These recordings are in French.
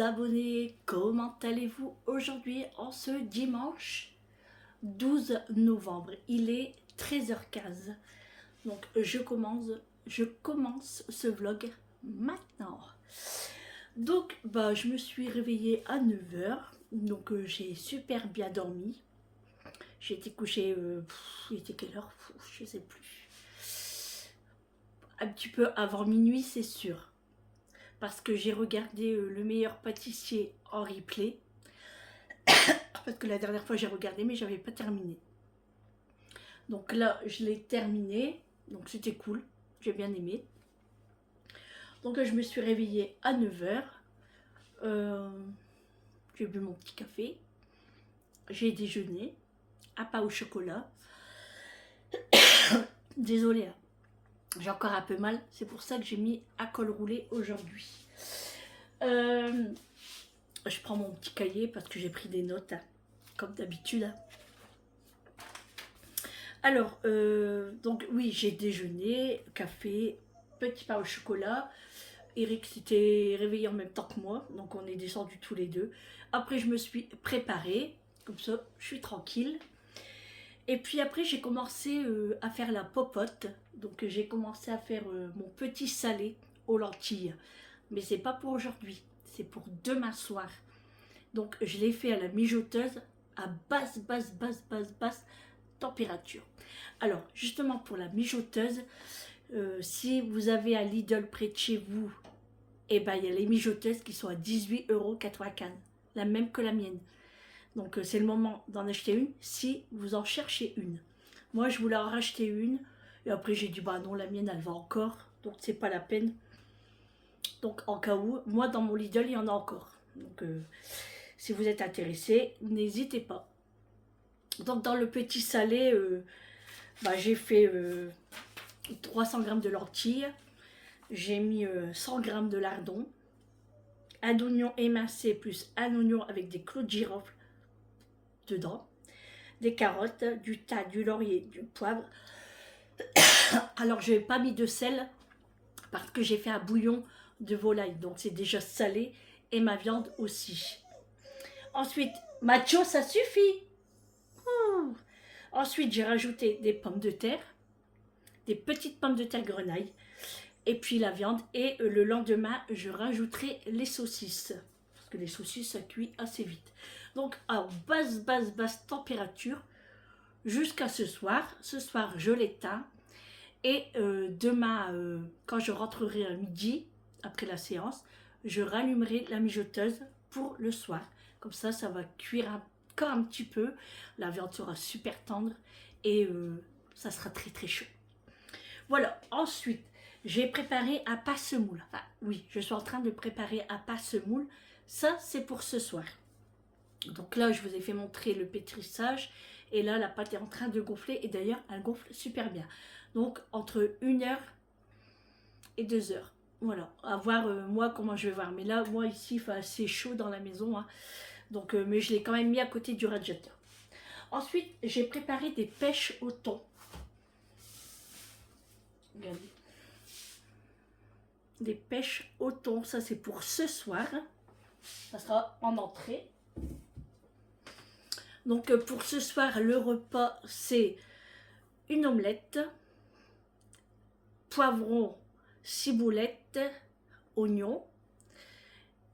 abonnés, comment allez-vous aujourd'hui en ce dimanche 12 novembre? Il est 13h15, donc je commence ce vlog maintenant. Donc je me suis réveillée à 9h, donc j'ai super bien dormi. J'ai été couchée, il était quelle heure? Je sais plus. Un petit peu avant minuit, c'est sûr. Parce que j'ai regardé Le Meilleur Pâtissier en replay. Parce que la dernière fois j'ai regardé mais j'avais pas terminé. Donc là je l'ai terminé. Donc c'était cool. J'ai bien aimé. Donc je me suis réveillée à 9h. J'ai bu mon petit café. J'ai déjeuné. À pas au chocolat. Désolée, hein. J'ai encore un peu mal. C'est pour ça que j'ai mis à col roulé aujourd'hui. Je prends mon petit cahier parce que j'ai pris des notes, hein, comme d'habitude. Hein. Alors, donc oui, j'ai déjeuné, café, petit pain au chocolat. Eric s'était réveillé en même temps que moi, donc on est descendus tous les deux. Après, je me suis préparée, comme ça, je suis tranquille. Et puis après, j'ai commencé à faire la popote. Donc j'ai commencé à faire mon petit salé aux lentilles. Mais c'est pas pour aujourd'hui, c'est pour demain soir. Donc je l'ai fait à la mijoteuse à basse température. Alors justement pour la mijoteuse, si vous avez un Lidl près de chez vous, et il y a les mijoteuses qui sont à 18,95 €, la même que la mienne. Donc c'est le moment d'en acheter une si vous en cherchez une. Moi je voulais en racheter une et après j'ai dit non, la mienne elle va encore, donc c'est pas la peine. Donc en cas où, moi dans mon Lidl il y en a encore. Donc si vous êtes intéressé, n'hésitez pas. Donc dans le petit salé, j'ai fait 300 g de lentilles, j'ai mis 100 g de lardons, un oignon émincé plus un oignon avec des clous de girofle dedans, des carottes, du thym, du laurier, du poivre. Alors je n'ai pas mis de sel parce que j'ai fait un bouillon de volaille, donc c'est déjà salé, et ma viande aussi. Ensuite, macho, ça suffit. Ensuite, j'ai rajouté des pommes de terre, des petites pommes de terre grenaille, et puis la viande. Et le lendemain, je rajouterai les saucisses, parce que les saucisses, ça cuit assez vite. Donc, à basse température, jusqu'à ce soir. Ce soir, je l'éteins. Et demain, quand je rentrerai à midi, après la séance, je rallumerai la mijoteuse pour le soir. Comme ça va cuire encore un petit peu. La viande sera super tendre et ça sera très très chaud. Voilà, ensuite, j'ai préparé un passe-moule. Enfin, oui, je suis en train de préparer un passe-moule. Ça, c'est pour ce soir. Donc là, je vous ai fait montrer le pétrissage. Et là, la pâte est en train de gonfler. Et d'ailleurs, elle gonfle super bien. Donc, entre 1h et 2h. Voilà, à voir moi comment je vais voir. Mais là, moi ici, il fait assez chaud dans la maison. Hein. Donc, mais je l'ai quand même mis à côté du radiateur. Ensuite, j'ai préparé des pêches au thon. Regardez. Des pêches au thon. Ça, c'est pour ce soir. Ça sera en entrée. Donc, pour ce soir, le repas, c'est une omelette, poivron, ciboulette, oignon.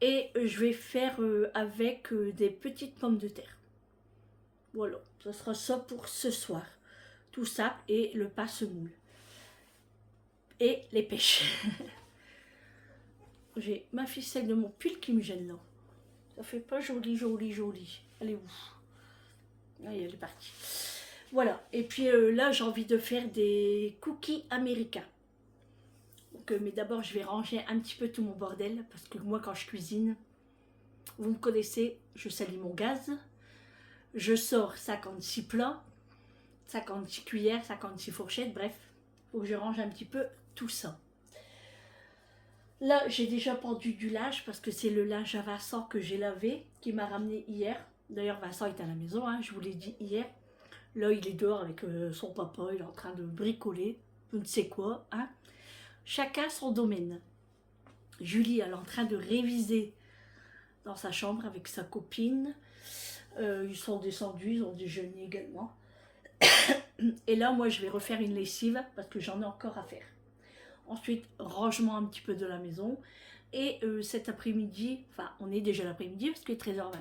Et je vais faire avec des petites pommes de terre. Voilà, ça sera ça pour ce soir. Tout ça et le passe-moule. Et les pêches. J'ai ma ficelle de mon pull qui me gêne là. Ça fait pas joli. Elle est où? Allez, elle est partie. Voilà, et puis là j'ai envie de faire des cookies américains. Donc, mais d'abord je vais ranger un petit peu tout mon bordel. Parce que moi quand je cuisine, vous me connaissez, je salis mon gaz. Je sors 56 plats, 56 cuillères, 56 fourchettes, bref, il faut que je range un petit peu tout ça. Là, j'ai déjà pendu du linge parce que c'est le linge à Vincent que j'ai lavé, qui m'a ramené hier. D'ailleurs, Vincent est à la maison, hein, je vous l'ai dit hier. Là, il est dehors avec son papa, il est en train de bricoler, je ne sais quoi. Hein. Chacun son domaine. Julie, elle est en train de réviser dans sa chambre avec sa copine. Ils sont descendus, ils ont déjeuné également. Et là, moi, je vais refaire une lessive parce que j'en ai encore à faire. Ensuite, rangement un petit peu de la maison. Et cet après-midi, enfin, on est déjà l'après-midi parce qu'il est 13h20.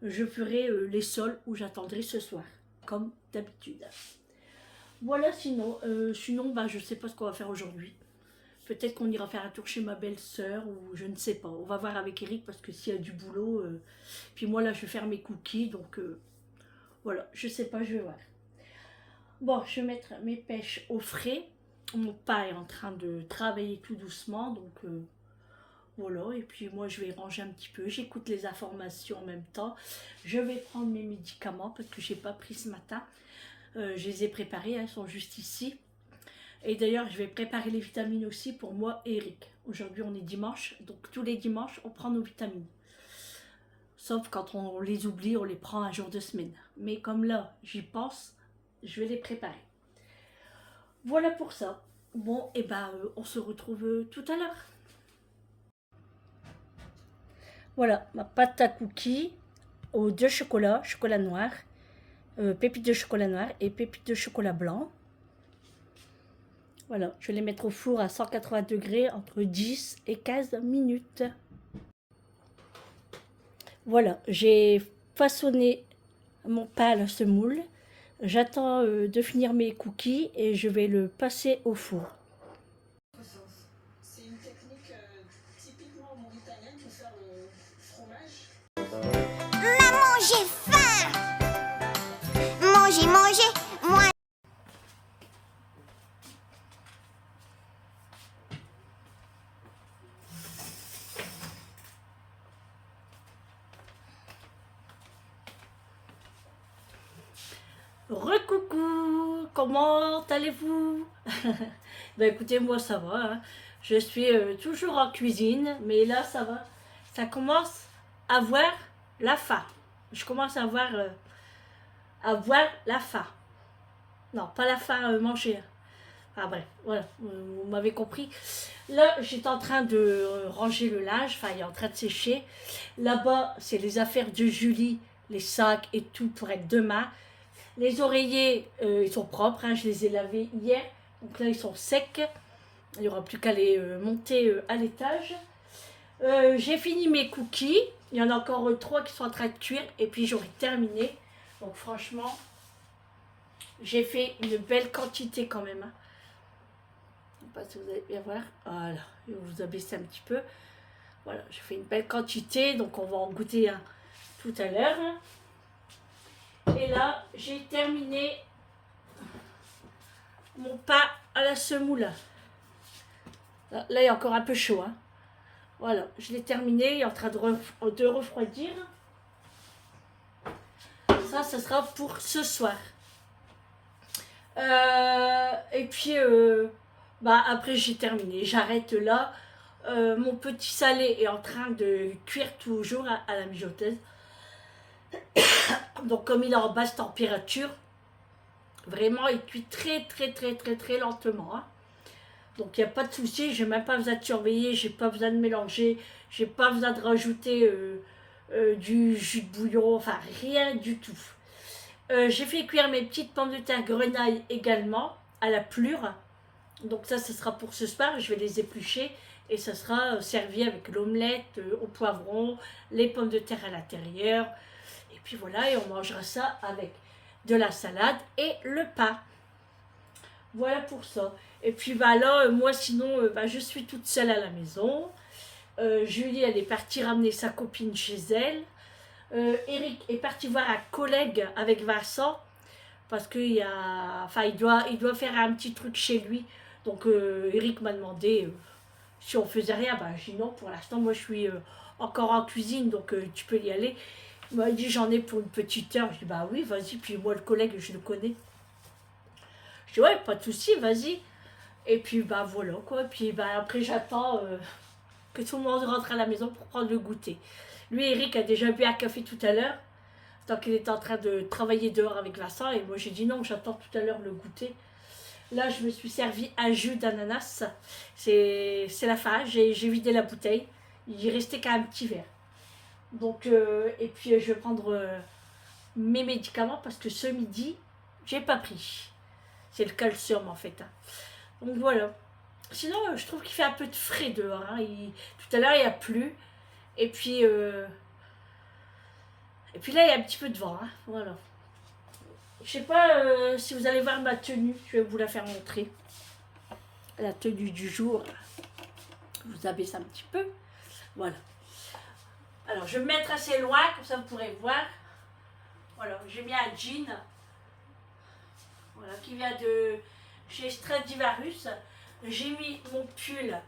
Je ferai les sols où j'attendrai ce soir, comme d'habitude. Voilà, sinon bah, je ne sais pas ce qu'on va faire aujourd'hui. Peut-être qu'on ira faire un tour chez ma belle-sœur ou je ne sais pas. On va voir avec Eric parce que s'il y a du boulot. Puis moi là, je vais faire mes cookies. Donc voilà, je sais pas, je vais voir. Bon, je vais mettre mes pêches au frais. Mon père est en train de travailler tout doucement. Donc voilà, et puis moi je vais ranger un petit peu. J'écoute les informations en même temps. Je vais prendre mes médicaments parce que je n'ai pas pris ce matin. Je les ai préparés, elles sont juste ici. Et d'ailleurs, je vais préparer les vitamines aussi pour moi et Eric. Aujourd'hui, on est dimanche, donc tous les dimanches, on prend nos vitamines. Sauf quand on les oublie, on les prend un jour de semaine. Mais comme là, j'y pense, je vais les préparer. Voilà pour ça. Bon, et ben, on se retrouve tout à l'heure. Voilà, ma pâte à cookies aux 2 chocolats, chocolat noir, pépites de chocolat noir et pépites de chocolat blanc. Voilà, je vais les mettre au four à 180 degrés entre 10 et 15 minutes. Voilà, j'ai façonné mon pain à la semoule. J'attends de finir mes cookies et je vais le passer au four. C'est une technique typiquement mauritanienne pour faire le fromage. Maman, j'ai faim. Mangez, mangez, moi. Recoucou, comment allez-vous? Ben écoutez, moi ça va, hein. Je suis toujours en cuisine, mais là ça va. Ça commence à voir la faim. Je commence à voir la faim. Non, pas la faim manger. Ah bref, voilà, vous m'avez compris. Là, j'étais en train de ranger le linge, enfin il est en train de sécher. Là-bas, c'est les affaires de Julie, les sacs et tout pour être demain. Les oreillers, ils sont propres, hein, je les ai lavés hier. Donc là, ils sont secs. Il n'y aura plus qu'à les monter à l'étage. J'ai fini mes cookies. Il y en a encore 3 qui sont en train de cuire. Et puis, j'aurai terminé. Donc franchement, j'ai fait une belle quantité quand même. Hein. Je ne sais pas si vous allez bien voir. Voilà, je vais vous abaisser un petit peu. Voilà, j'ai fait une belle quantité. Donc on va en goûter un tout à l'heure. Et là, j'ai terminé mon pain à la semoule. Là, il est encore un peu chaud. Hein. Voilà, je l'ai terminé. Il est en train de refroidir. Ça sera pour ce soir. Et puis, bah, après, j'ai terminé. J'arrête là. Mon petit salé est en train de cuire toujours à la mijoteuse. Donc comme il est en basse température, vraiment il cuit très lentement. Hein. Donc il n'y a pas de souci, j'ai même pas besoin de surveiller, j'ai pas besoin de mélanger, j'ai pas besoin de rajouter du jus de bouillon, enfin rien du tout. J'ai fait cuire mes petites pommes de terre grenaille également à la plure. Donc ça, ce sera pour ce soir, je vais les éplucher et ça sera servi avec l'omelette au poivron, les pommes de terre à l'intérieur. Et puis voilà, et on mangera ça avec de la salade et le pain. Voilà pour ça. Et puis bah là, moi sinon, bah, je suis toute seule à la maison. Julie, elle est partie ramener sa copine chez elle. Eric est parti voir un collègue avec Vincent. Parce qu'il y a, enfin, il doit faire un petit truc chez lui. Donc Eric m'a demandé si on faisait rien. Bah j'ai dit non, pour l'instant, moi je suis encore en cuisine, donc tu peux y aller. Il m'a dit j'en ai pour une petite heure. Je dis bah oui, vas-y. Puis moi le collègue, je le connais. Je dis ouais, pas de souci, vas-y. Et puis bah voilà quoi. Puis bah après j'attends que tout le monde rentre à la maison pour prendre le goûter. Lui, Eric a déjà bu un café tout à l'heure, tant qu'il était en train de travailler dehors avec Vincent. Et moi j'ai dit non, j'attends tout à l'heure le goûter. Là je me suis servi un jus d'ananas. C'est la fin, j'ai vidé la bouteille. Il restait qu'un petit verre. Donc, et puis je vais prendre mes médicaments parce que ce midi, j'ai pas pris. C'est le calcium en fait, hein. Donc voilà. Sinon, je trouve qu'il fait un peu de frais dehors, hein. Tout à l'heure, il n'y a plu. Et puis, là, il y a un petit peu de vent, hein. Voilà. Je sais pas si vous allez voir ma tenue. Je vais vous la faire montrer. La tenue du jour. Vous abaisse un petit peu. Voilà. Alors, je vais me mettre assez loin, comme ça vous pourrez voir. Voilà, j'ai mis un jean. Voilà, qui vient de chez Stradivarius. J'ai mis mon pull.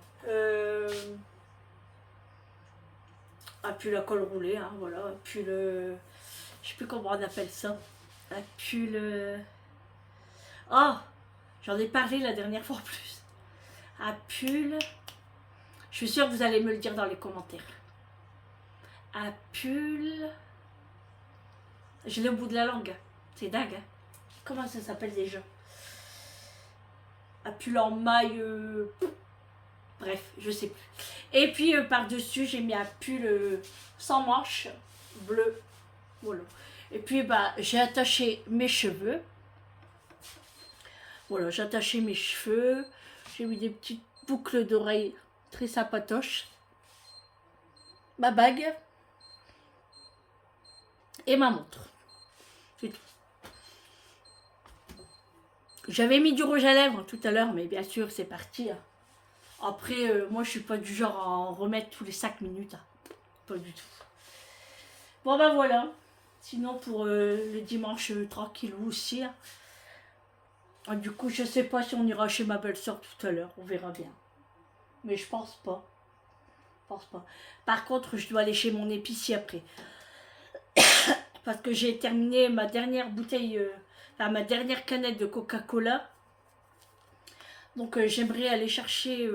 Un pull à col roulé, hein, voilà. Un pull. Je sais plus comment on appelle ça. Un pull. Oh, j'en ai parlé la dernière fois en plus. Un pull. Je suis sûre que vous allez me le dire dans les commentaires. Un pull. Je l'ai au bout de la langue. C'est dingue, hein. Comment ça s'appelle déjà? Un pull en maille. Bref, je sais plus. Et puis par-dessus, j'ai mis un pull sans manches, bleu. Voilà. Et puis j'ai attaché mes cheveux. Voilà, j'ai attaché mes cheveux. J'ai mis des petites boucles d'oreilles très sympatoches. Ma bague. Et ma montre. C'est tout. J'avais mis du rouge à lèvres tout à l'heure, mais bien sûr, c'est parti, hein. Après, moi, je suis pas du genre à en remettre tous les 5 minutes, hein. Pas du tout. Bon, voilà. Sinon, pour le dimanche tranquille aussi, hein. Du coup, je sais pas si on ira chez ma belle-sœur tout à l'heure. On verra bien. Mais je pense pas. Par contre, je dois aller chez mon épicier après. Parce que j'ai terminé ma dernière bouteille, ma dernière canette de Coca-Cola. Donc j'aimerais aller chercher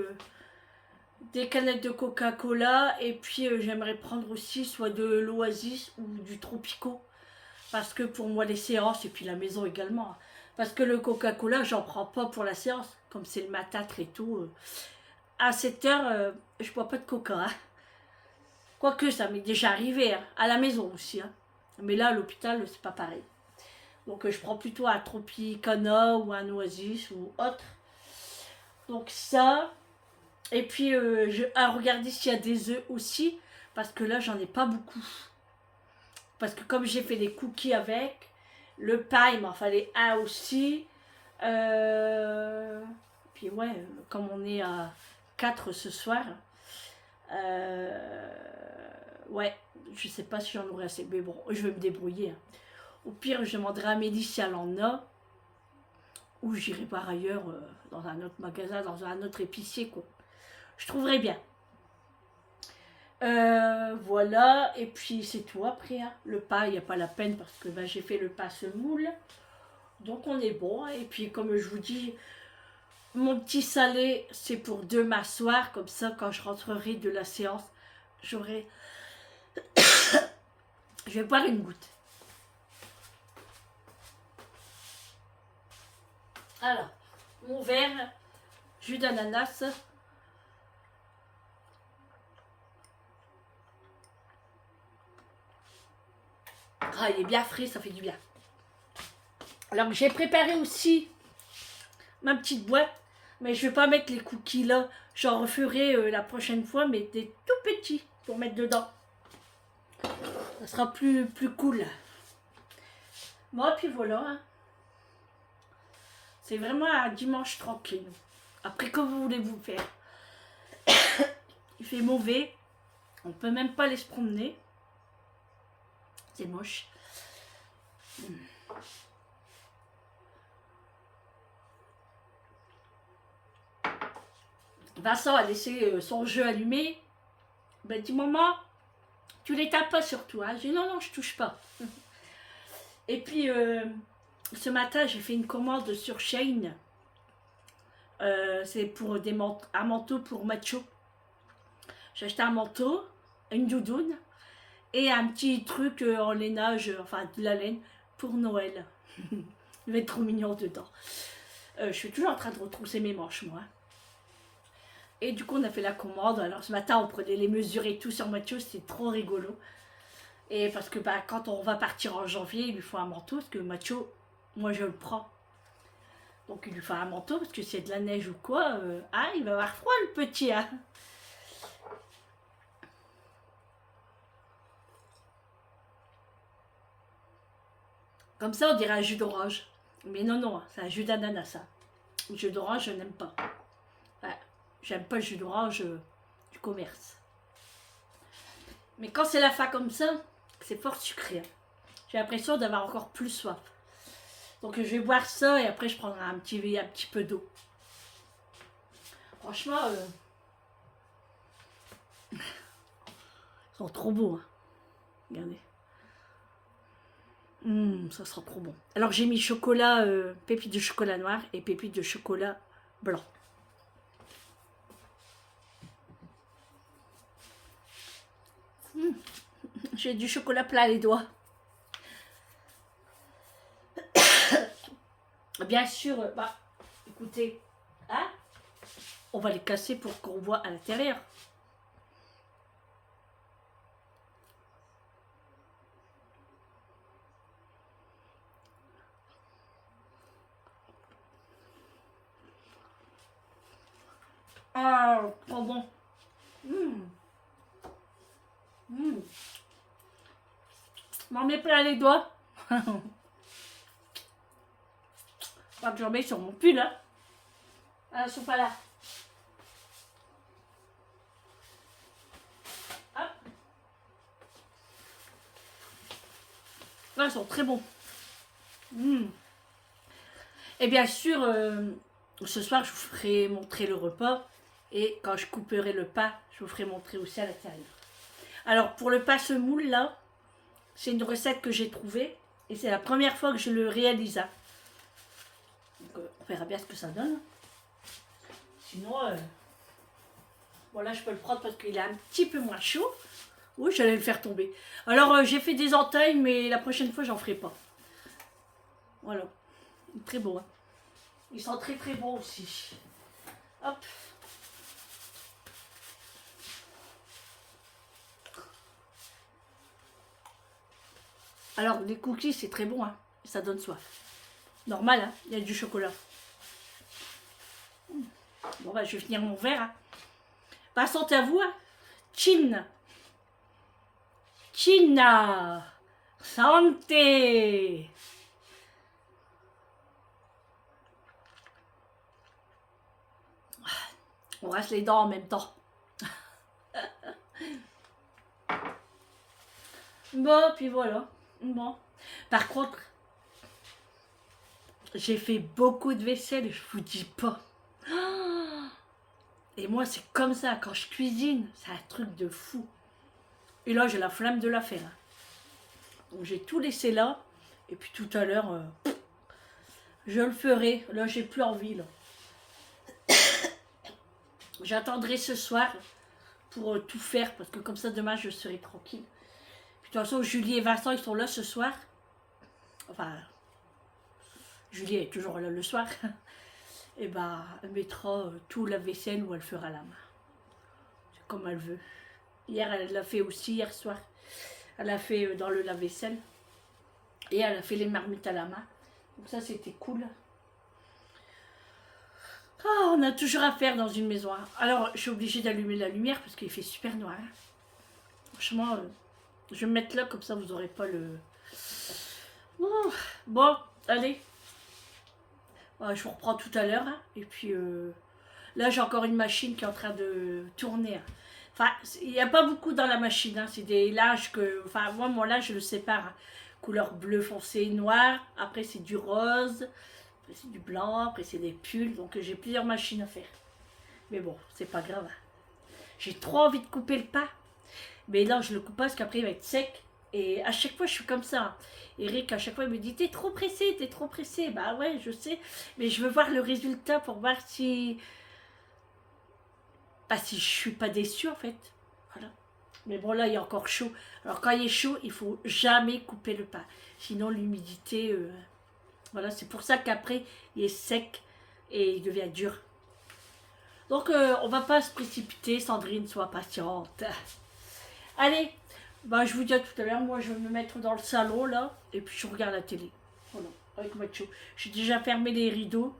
des canettes de Coca-Cola. Et puis j'aimerais prendre aussi soit de l'Oasis ou du Tropico. Parce que pour moi les séances, et puis la maison également. Parce que le Coca-Cola, j'en prends pas pour la séance. Comme c'est le matin très tôt. À 7h, je bois pas de coca, hein. Quoique ça m'est déjà arrivé, hein, à la maison aussi, hein. Mais là, à l'hôpital, c'est pas pareil. Donc je prends plutôt un Tropicana ou un Oasis ou autre. Donc ça. Et puis à regarder s'il y a des œufs aussi. Parce que là, j'en ai pas beaucoup. Parce que comme j'ai fait des cookies avec, le pain, il m'en fallait un aussi. Puis ouais, comme on est à 4 ce soir, ouais, je sais pas si j'en aurai assez, mais bon, je vais me débrouiller, hein. Au pire, je demanderai à Amélie si elle en a, ou j'irai par ailleurs dans un autre magasin, dans un autre épicier, quoi. Je trouverai bien. Voilà, et puis c'est tout après, hein. Le pain, il n'y a pas la peine parce que j'ai fait le pain semoule. Donc on est bon, hein. Et puis comme je vous dis, mon petit salé, c'est pour demain soir. Comme ça, quand je rentrerai de la séance, j'aurai... Je vais boire une goutte. Alors, mon verre, jus d'ananas. Ah, il est bien frais, ça fait du bien. Alors, j'ai préparé aussi ma petite boîte. Mais je vais pas mettre les cookies là. J'en referai la prochaine fois, mais des tout petits pour mettre dedans. Ça sera plus cool. Bon, puis voilà, hein. C'est vraiment un dimanche tranquille. Après, comment voulez-vous faire? Il fait mauvais. On peut même pas aller se promener. C'est moche. Vincent a laissé son jeu allumé. Ben dit maman, tu les tapes pas surtout, hein. J'ai dit non, je touche pas. Et puis ce matin j'ai fait une commande sur Shein. C'est pour un manteau pour macho. J'ai acheté un manteau, une doudoune et un petit truc en lainage, enfin de la laine pour Noël. Il va être trop mignon dedans. Je suis toujours en train de retrousser mes manches, moi. Et du coup, on a fait la commande. Alors ce matin, on prenait les mesures et tout sur Mathieu, c'était trop rigolo. Et parce que bah, quand on va partir en janvier, il lui faut un manteau, parce que Macho, moi je le prends. Donc il lui faut un manteau, parce que c'est de la neige ou quoi, ah, il va avoir froid le petit, hein. Comme ça, on dirait un jus d'orange. Mais non, non, c'est un jus d'ananas, ça. Le jus d'orange, je n'aime pas. Ouais, j'aime pas le jus d'orange du commerce. Mais quand c'est la fin comme ça, c'est fort sucré. Hein. J'ai l'impression d'avoir encore plus soif. Donc je vais boire ça et après je prendrai un petit peu d'eau. Franchement, ils sont trop beaux. Hein. Regardez. Ça sera trop bon. Alors j'ai mis chocolat, pépites de chocolat noir et pépites de chocolat blanc. J'ai du chocolat plein les doigts. Bien sûr, bah, écoutez, hein, on va les casser pour qu'on voit à l'intérieur. Ah, trop bon. M'en mets plein les doigts. Pas que j'en mets sur mon pull, hein. Ah, ils sont pas là. Hop. Là, ils sont très bons. Et bien sûr, ce soir, je vous ferai montrer le repas. Et quand je couperai le pain, je vous ferai montrer aussi à l'intérieur. Alors, pour le pain semoule, là, c'est une recette que j'ai trouvée. Et c'est la première fois que je le réalise. Hein. Donc, on verra bien ce que ça donne. Sinon, voilà, je peux le prendre parce qu'il est un petit peu moins chaud. Oui, j'allais le faire tomber. Alors, j'ai fait des entailles, mais la prochaine fois, j'en ferai pas. Voilà. Très beau. Hein. Ils sont très très bons aussi. Hop. Alors, les cookies, c'est très bon. Hein. Ça donne soif. Normal, hein. Il y a du chocolat. Bon, bah, je vais finir mon verre. Hein. Bah, santé à vous. Hein. Chin. China. Santé. On rase les dents en même temps. Bon, puis voilà. Bon. Par contre, j'ai fait beaucoup de vaisselle, je vous dis pas. Et moi, c'est comme ça, quand je cuisine, c'est un truc de fou. Et là, j'ai la flamme de la faire. Donc, j'ai tout laissé là. Et puis tout à l'heure, je le ferai. Là, j'ai plus envie, là. J'attendrai ce soir pour tout faire, parce que comme ça, demain, je serai tranquille. Puis, de toute façon, Julie et Vincent, ils sont là ce soir. Enfin, Julie est toujours là le soir. Et bah, elle mettra tout la vaisselle ou elle fera la main. C'est comme elle veut. Hier, elle l'a fait aussi, hier soir. Elle a fait dans le lave-vaisselle. Et elle a fait les marmites à la main. Donc ça, c'était cool. Ah, on a toujours à faire dans une maison. Hein. Alors, je suis obligée d'allumer la lumière parce qu'il fait super noir. Hein. Franchement, je vais me mettre là, comme ça, vous n'aurez pas le... Oh, bon, allez. Je vous reprends tout à l'heure. Hein. Et puis, là, j'ai encore une machine qui est en train de tourner. Hein. Enfin, il n'y a pas beaucoup dans la machine. Hein. C'est des linges que... Enfin, moi, mon linge, je le sépare. Hein. Couleur bleu foncé, noir. Après, c'est du rose. Après, c'est du blanc. Après, c'est des pulls. Donc, j'ai plusieurs machines à faire. Mais bon, c'est pas grave. Hein. J'ai trop envie de couper le pain. Mais là, je le coupe pas parce qu'après, il va être sec. Et à chaque fois, je suis comme ça. Hein. Eric, à chaque fois, il me dit, t'es trop pressé, t'es trop pressé. Bah ouais, je sais. Mais je veux voir le résultat pour voir si... Bah, si je suis pas déçue, en fait. Voilà. Mais bon, là, il est encore chaud. Alors, quand il est chaud, il faut jamais couper le pain. Sinon, l'humidité... Voilà, c'est pour ça qu'après, il est sec et il devient dur. Donc, on va pas se précipiter. Sandrine, sois patiente. Allez, Bah, je vous dis à tout à l'heure, moi je vais me mettre dans le salon là, et puis je regarde la télé. Voilà, avec Macho. J'ai déjà fermé les rideaux,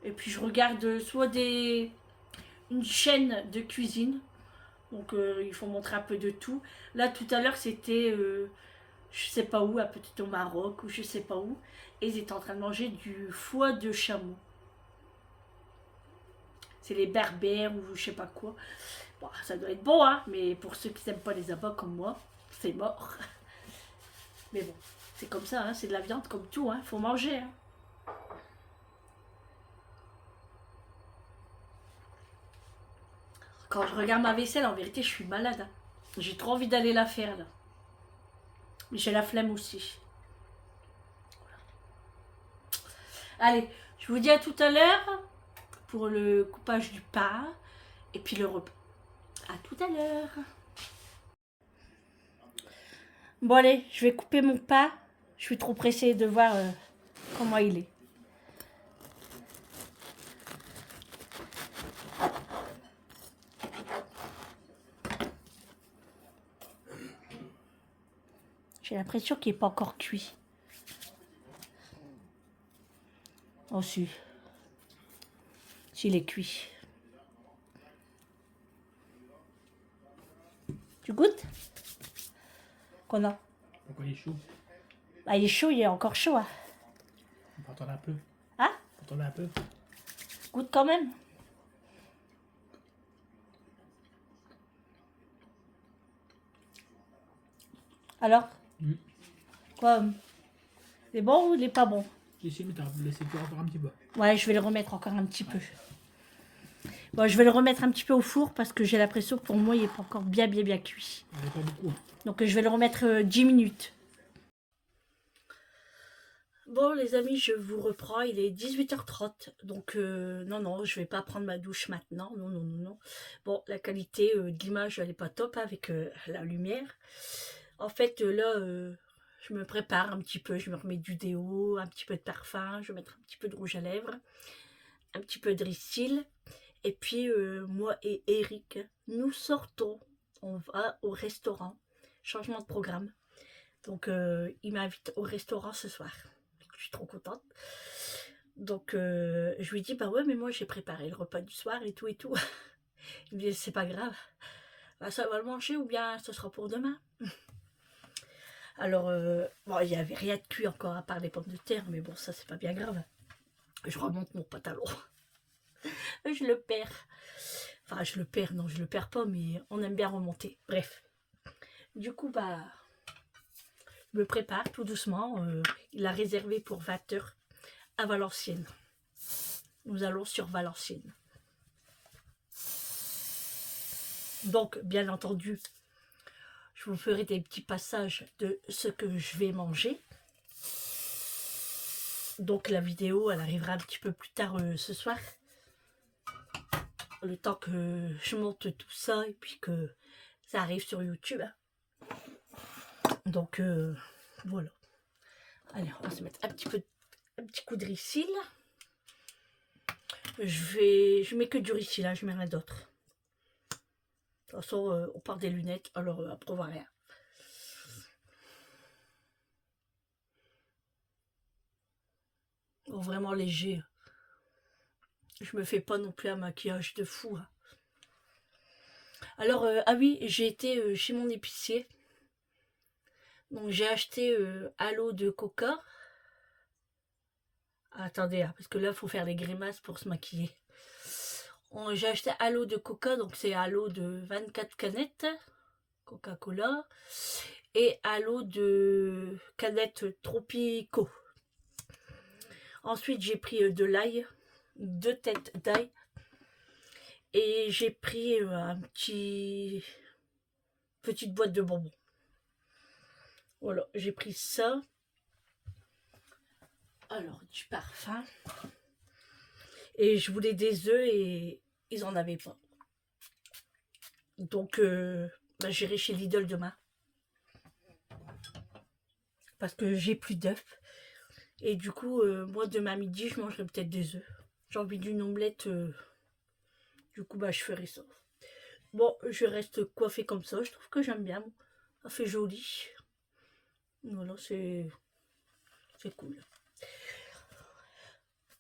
et puis je regarde soit une chaîne de cuisine, donc il faut montrer un peu de tout. Là tout à l'heure c'était, je sais pas où, peut-être au Maroc, ou je sais pas où, et ils étaient en train de manger du foie de chameau. C'est les berbères ou je sais pas quoi. Bon, ça doit être bon, hein, mais pour ceux qui n'aiment pas les abats comme moi, c'est mort. Mais bon, c'est comme ça, hein, c'est de la viande comme tout, hein, faut manger. Hein. Quand je regarde ma vaisselle, en vérité, je suis malade. Hein. J'ai trop envie d'aller la faire, là. Mais j'ai la flemme aussi. Allez, je vous dis à tout à l'heure pour le coupage du pain et puis le repas. À tout à l'heure. Bon allez, je vais couper mon pain. Je suis trop pressée de voir comment il est. J'ai l'impression qu'il n'est pas encore cuit. Oh si. S'il est cuit. Tu goûtes? Qu'on a? Pourquoi il est chaud? Bah il est chaud, il est encore chaud. Hein? On peut attendre un peu. Hein? On peut attendre un peu. Goûte quand même. Alors? Quoi? C'est bon ou il est pas bon? Ici, mais t'as laissé cuire encore un petit peu. Ouais, je vais le remettre encore un petit peu. Bon, je vais le remettre un petit peu au four parce que j'ai l'impression que pour moi, il n'est pas encore bien cuit. Il n'y a pas beaucoup. Hein. Donc, je vais le remettre 10 minutes. Bon, les amis, je vous reprends. Il est 18h30. Donc, non, je vais pas prendre ma douche maintenant. Non. Bon, la qualité de l'image, elle n'est pas top avec la lumière. En fait, là, je me prépare un petit peu. Je me remets du déo, un petit peu de parfum. Je vais mettre un petit peu de rouge à lèvres, un petit peu de Risil. Et puis, moi et Eric, nous sortons. On va au restaurant. Changement de programme. Donc, il m'invite au restaurant ce soir. Je suis trop contente. Donc, je lui dis, bah ouais, mais moi, j'ai préparé le repas du soir et tout. Il me dit, c'est pas grave. Bah, ça va le manger ou bien ce sera pour demain. Alors, bon, il n'y avait rien de cuit encore à part les pommes de terre, mais bon, ça, c'est pas bien grave. Je remonte mon pantalon. Je le perds. Enfin, je le perds, non, je le perds pas, mais on aime bien remonter. Bref. Du coup, bah, je me prépare tout doucement. Il a réservé pour 20h à Valenciennes. Nous allons sur Valenciennes. Donc, bien entendu, je vous ferai des petits passages de ce que je vais manger. Donc, la vidéo, elle arrivera un petit peu plus tard ce soir. Le temps que je monte tout ça et puis que ça arrive sur YouTube. Donc, voilà. Allez, on va se mettre un petit coup de Risil. Je mets que du Risil, là, je mets rien d'autre. De toute façon, on part des lunettes, alors après on voit rien. Oh, vraiment léger. Je me fais pas non plus un maquillage de fou. Hein. Alors, ah oui, j'ai été chez mon épicier. Donc j'ai acheté un lot de coca. Attendez, hein, parce que là, il faut faire les grimaces pour se maquiller. J'ai acheté un lot de coca, donc c'est un lot de 24 canettes. Coca-Cola. Et un lot de canettes Tropico. Ensuite, j'ai pris de l'ail. 2 têtes d'ail. Et j'ai pris petite boîte de bonbons. Voilà, j'ai pris ça. Alors, du parfum. Et je voulais des œufs et ils en avaient pas. Donc, j'irai chez Lidl demain. Parce que j'ai plus d'œufs. Et du coup, moi, demain midi, je mangerai peut-être des œufs. J'ai envie d'une omelette. Du coup, je ferai ça. Bon, je reste coiffée comme ça. Je trouve que j'aime bien Ça fait joli. Voilà, c'est cool.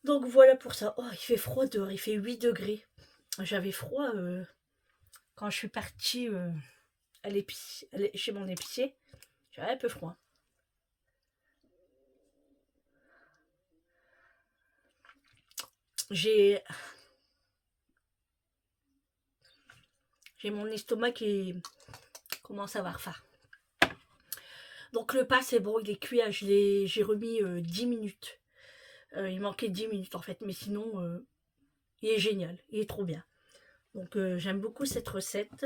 Donc voilà pour ça. Oh, il fait froid dehors, il fait 8 degrés. J'avais froid quand je suis partie chez mon épicier. J'avais un peu froid. J'ai mon estomac qui commence à avoir faim. Donc le pain c'est bon, il est cuit, j'ai remis 10 minutes. Il manquait 10 minutes en fait, mais sinon il est génial, il est trop bien. Donc j'aime beaucoup cette recette.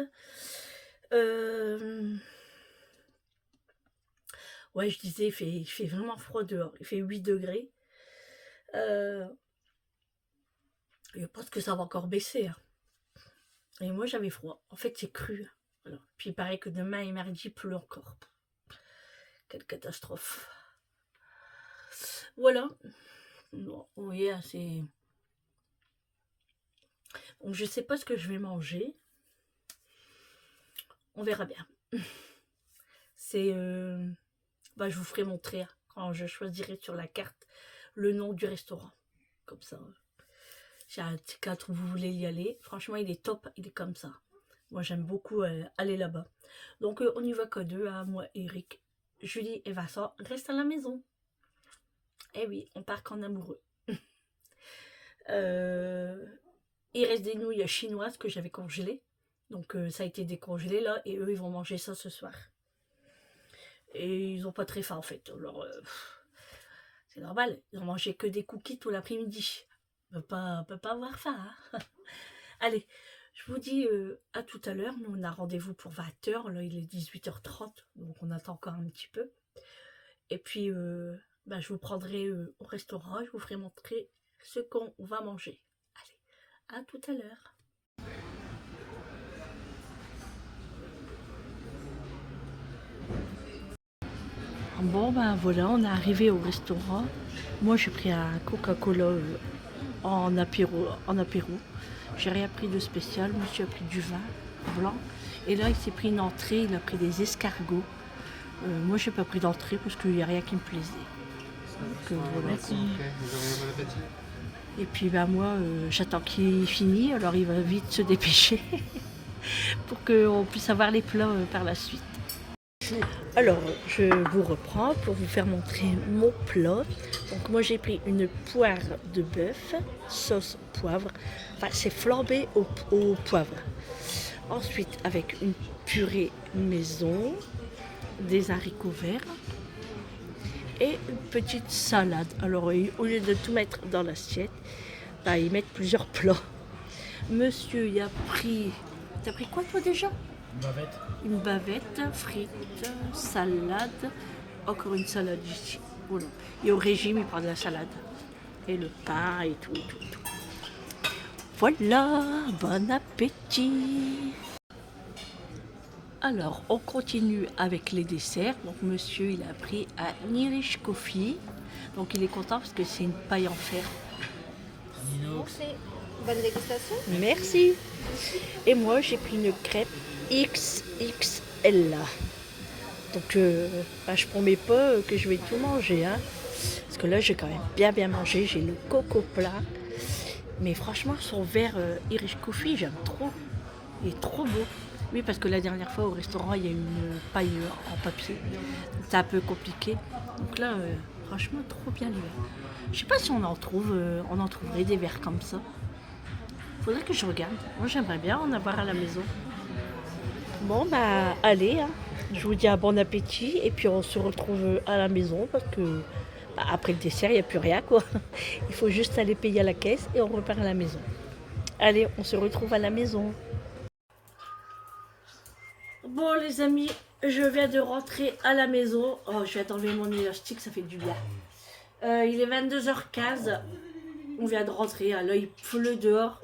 Ouais, je disais, il fait vraiment froid dehors, il fait 8 degrés. Je pense que ça va encore baisser. Hein. Et moi j'avais froid, en fait c'est cru. Voilà. Puis il paraît que demain et mardi il pleut encore. Quelle catastrophe. Voilà. Bon, oui, c'est... Donc je sais pas ce que je vais manger. On verra bien. C'est... Bah, je vous ferai montrer hein, quand je choisirai sur la carte le nom du restaurant. Comme ça. J'ai un petit 4 où vous voulez y aller. Franchement, il est top. Il est comme ça. Moi, j'aime beaucoup aller là-bas. Donc, on y va qu'à deux. Hein, moi, Eric, Julie et Vincent restent à la maison. Eh oui, on part qu'en amoureux. Il reste des nouilles chinoises que j'avais congelées. Donc, ça a été décongelé là. Et eux, ils vont manger ça ce soir. Et ils n'ont pas très faim en fait. Alors, c'est normal. Ils ont mangé que des cookies tout l'après-midi. On peut pas avoir faim. Hein. Allez, je vous dis à tout à l'heure. Nous, on a rendez-vous pour 20h. Là, il est 18h30. Donc, on attend encore un petit peu. Et puis, bah, je vous prendrai au restaurant. Je vous ferai montrer ce qu'on va manger. Allez, à tout à l'heure. Bon, ben voilà, on est arrivé au restaurant. Moi, j'ai pris un Coca-Cola en apéro. J'ai rien pris de spécial. Monsieur a pris du vin blanc. Et là, il s'est pris une entrée. Il a pris des escargots. Moi, j'ai pas pris d'entrée parce qu'il n'y a rien qui me plaisait. Donc, voilà. Merci. Et puis, ben moi, j'attends qu'il finisse. Alors, il va vite se dépêcher pour qu'on puisse avoir les plats par la suite. Alors, je vous reprends pour vous faire montrer mon plat. Donc, moi, j'ai pris une poire de bœuf, sauce poivre. Enfin, c'est flambé au poivre. Ensuite, avec une purée maison, des haricots verts et une petite salade. Alors, au lieu de tout mettre dans l'assiette, bah, ils mettent plusieurs plats. Monsieur, il a pris... T'as pris quoi, toi, déjà ? Bavette. Une bavette, frites, salade, encore une salade ici. Voilà. Et au régime, il prend de la salade. Et le pain et tout. Voilà, bon appétit. Alors, on continue avec les desserts. Donc, monsieur, il a pris un Irish Coffee. Donc, il est content parce que c'est une paille en fer. Inox. Bonne dégustation. Merci. Et moi, j'ai pris une crêpe XXL. Donc, bah, je promets pas que je vais tout manger. Hein, parce que là, j'ai quand même bien mangé. J'ai le coco plat. Mais franchement, son verre Irish Coffee, j'aime trop. Il est trop beau. Oui, parce que la dernière fois au restaurant, il y a une paille en papier. C'est un peu compliqué. Donc là, franchement, trop bien les verres. Je sais pas si on en trouverait des verres comme ça. Faudrait que je regarde. Moi, j'aimerais bien en avoir à la maison. Bon, bah, allez. Hein. Je vous dis un bon appétit. Et puis, on se retrouve à la maison parce que bah, après le dessert, il n'y a plus rien, quoi. Il faut juste aller payer à la caisse et on repart à la maison. Allez, on se retrouve à la maison. Bon, les amis, je viens de rentrer à la maison. Oh, je viens d'enlever mon élastique, ça fait du bien. Il est 22h15. On vient de rentrer. Là, il pleut dehors.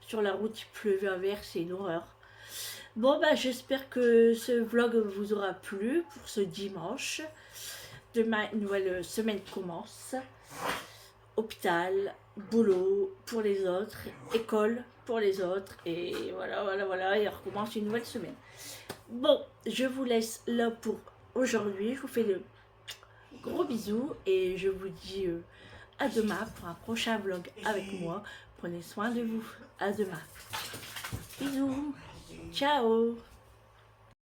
Sur la route, il pleut à verre, c'est une horreur. Bon, bah, j'espère que ce vlog vous aura plu pour ce dimanche. Demain, une nouvelle semaine commence. Hôpital, boulot pour les autres, école pour les autres, et voilà, et on recommence une nouvelle semaine. Bon, je vous laisse là pour aujourd'hui, je vous fais de gros bisous, et je vous dis à demain pour un prochain vlog avec moi. Prenez soin de vous, à demain. Bisous, ciao.